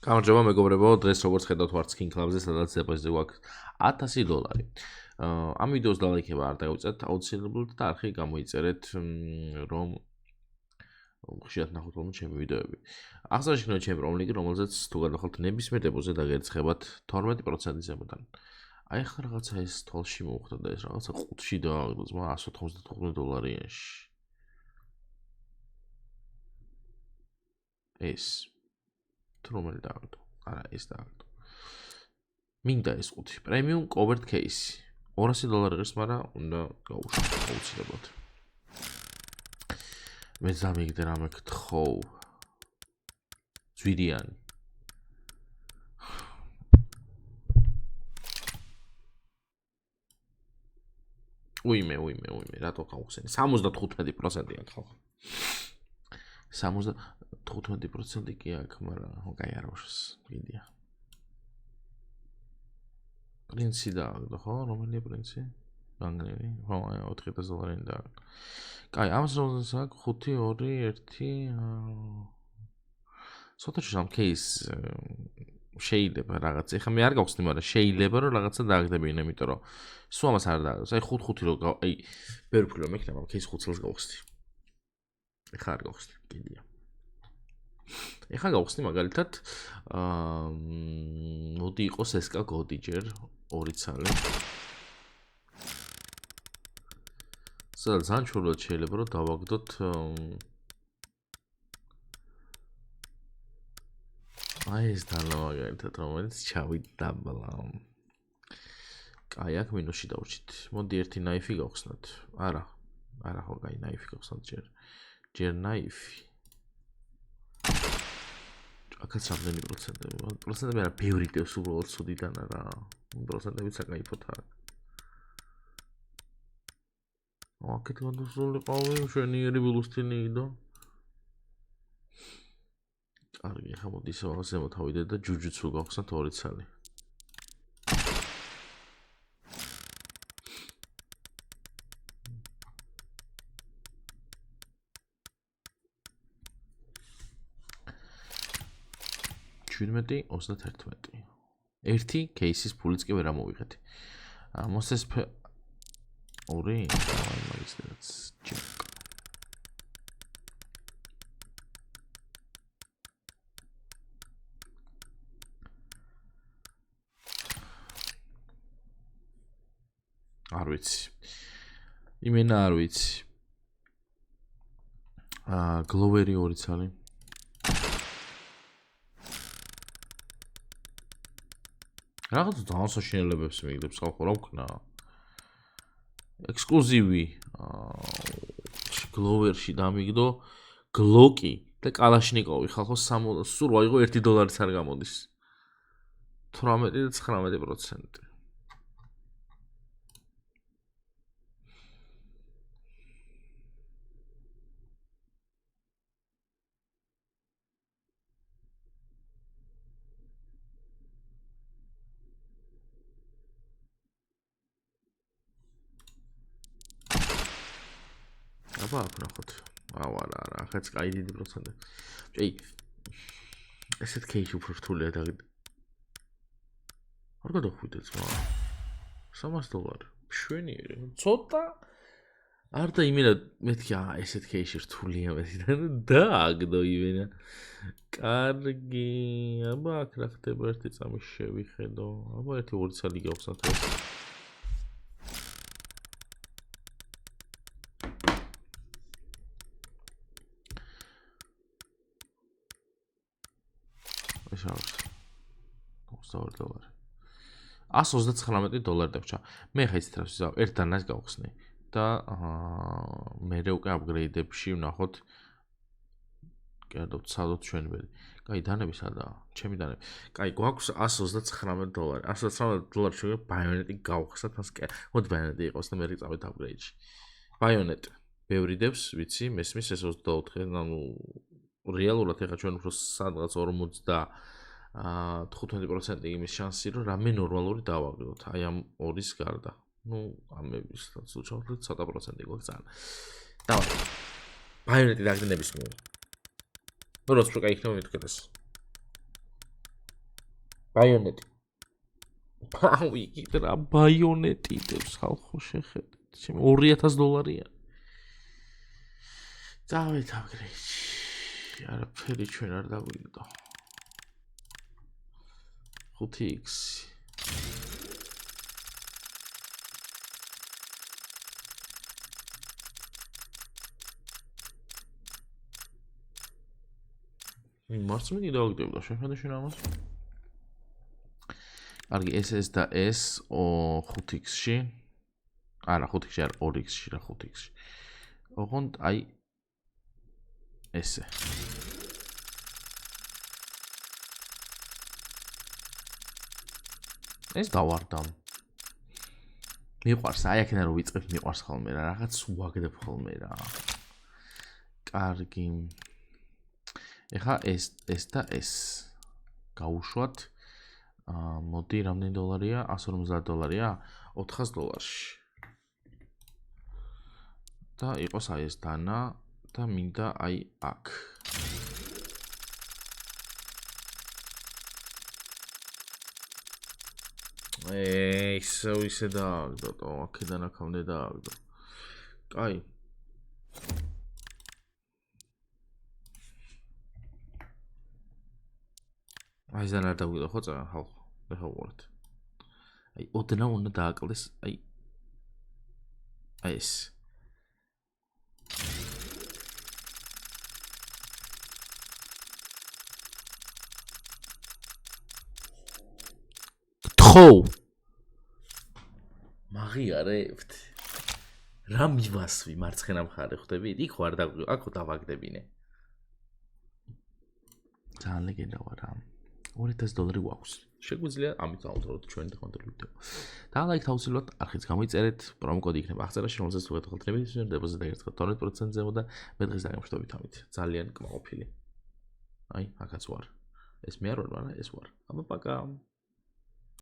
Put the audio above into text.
გამარჯობა მეგობრებო, დღეს როგორც ხედავთ ვართ Skin Club-ზე, სადაც დეპოზიტი გვაქვს $1000. ამ ვიდეოს დალაიქება არ დაუწევთ აუცილებლად და არხი გამოიწერეთ, რომ ხშირად ნახოთ რომ ჩემი ვიდეოები. აღსანიშნავია ჩემი პრომლინგი, რომელზეც თუ გადახალთ ნებისმიერ დეპოზიტზე დაგერცხებათ 12% ზემოდან. აი ახლა რაღაცა ეს თვალში მოვხდა და ეს რაღაცა 5-ში დააგდო ზმა $195-იანში. ეს რომელი დააგდო? არა, ეს დააგდო. მინდა ეს 5 პრემიუმ covert case. $200 ღირს, მაგრამ უნდა გავუშვათ აუცილებლად. მე ზამიგდე რამე გთხოვ. ძვირიანი. უიმე, რატო გავხსენი? 75%-იან ხალხო. 75% კი აქვს, მაგრამ ხო კაი არ ვაშოს. გიდია. პრინცი დააგდო, ხო? რომელია პრინცი? განგრენი. ხო, აი $4000 დააგდო. კაი, ამას რომელზეც აქვს 5 2 1 სოთაში ამ кейს შეიძლება რაღაც. ეხლა მე არ გავხსნი, მაგრამ შეიძლება რომ რაღაცა დააგდებინა, იმიტომ რომ სულ ამას არ დააგდოს. აი 5 რო აი ბევრი ფული რომ მექნება, кейს 5 წელს გავხსნი. ეხლა არ გავხსნი, კიდია. ეხლა გავხსნი მაგალითად მოდი იყოს SK კოდი ჯერ 2 ცალი. სადაც ანჩურად შეიძლება რომ დავაგდოთ აი ეს დანა მაგალითად რომელიც ჩავიდაბლა. კაი, აქ მინუსში დავჭით. მოდი ერთი ნაიფი გავხსნათ. არა ხო, კაი, ნაიფი გავხსნათ ჯერ ნაიფი. აქაც რამდენი პროცენტები? პროცენტები არა, ბევრი დევს უბრალოდ სუდიდან არა. პროცენტები საკაიფოთ აქვს. აქეთ გადასული ყავი, შენიერი ვილუსტინი და კარგი, ხა მოდი ისევ ზემოთ ავიდეთ და ჯუჯუცუ გავხსნათ 2 ცალი. $17 $31. ერთი кейსის ფულიც კი ვერ ამოვიღეთ. მოსეს 2 მაგისტრატს ჩეკ. არ ვიცი. იმენა არ ვიცი. გლოვერი 2 ცალი. რაღაც დაანსაშენელებებს მიგდებს ხალხო რა ვქნა. ექსკლუზივი გლოვერში დამიგდო გლოკი და კალაშნიკოვი ხალხო სულ აიღო $1 არ გამოდის. 18 და 19%. აბა აქ ნახოთ. არა, ახაც კაი დიდი პროცენტი. აი ესეთ кейსი უფრო რთულია და არ გადახვიდეთ მაგრამ $300. შვენიერი. ცოტა არ და იმენა მეთქი ესეთ кейსი რთულია მეთქი და აგდო იმენა. კარგი, აბა აქ რა ხდება ერთი წამი შევიხედო. აბა ერთი 2 ცალი გავხსნათ. $129. $139 დაგჭა. მე ხა ისეთ რას ვიზავ, ერთ დანას გავხსნი და მე უკვე აპგრეიდებში ვნახოთ. კიდევ ცალოთ ჩვენები. კაი, დანები სადაა? ჩემი დანები. კაი, გვაქვს $139. $139 შევიდა ბაიონეტი გავხსნათ, მას კი. მოდი ბაიონეტი იყოს და მე წავედ აპგრეიდში. ბაიონეტი. ბევრი დევს, ვიცი, მესმის ეს 24, ანუ რეალურად ეხა ჩვენ უფრო სადღაც 45% იმის შანსი რომ რამე ნორმალური დავაგდოთ. აი ამ 2-ის გარდა. ამებისაც უჩავთ ცოტა პროცენტი გვაქვს ძალიან. დავარ. ბაიონეტი დაგდნების მო. როც უფრო კაი იქნება მეთქეთ ეს. ბაიონეტი. პაუი, კიდე რა ბაიონეტი დევს ხალხო შეხედეთ. ჩემ $2000-ია. წავით აგრეთში. არაფერი ჩვენ არ დაგვიგდო. 5x. მარცხნივ დავაგდებდა შეხედე შენ ამას. კარგი, ეს და ეს 5x-ში. არა, 5x-ში არ 2x-ში რა 5x-ში. ოღონდ აი ესე. ეს დავარდამ. მიყვარს, აი აქედან რო ვიწყებ მიყვარს ხოლმე რა, რაღაც ვაგდებ ხოლმე რა. კარგი. ეხა ეს და ეს. გაუშვათ. მოდი, რამდენი დოლარია? $150-ია? $400-ში. და იყოს აი ეს დანა და მინდა აი აქ. ისე დააგდო, აქედან აქამდე დააგდო. კაი. აი ზან არ დავიდო ხო წა ხალხო. ეხა უყურეთ. აი ოდნავ უნდა დააკლდეს აი ეს. ხო მაგიარებთ რა მივასვი მარცხენა მხარე ხვდებით იქ ვარ და აქ დავაგდებინე ძალიან ლეგენდა ვარ რა $2000 გვაქვს შეგვიძლია ამით ავუძლებთ ჩვენი კონტროლ ვიდეო და ლაიქ თავისუფლად არხიც გამოიწერეთ პრომოკოდი იქნება აღწერაში რომელზეც თუ გეტყვით რევიზიორ დებოზიტი დაერთხოთ 12%-ზე და მე დღეს დაგემშვიდობით ამით ძალიან კმაყოფილი აი აქაც ვარ ეს მე არ ვარ მაგრამ ეს ვარ აბა პაკა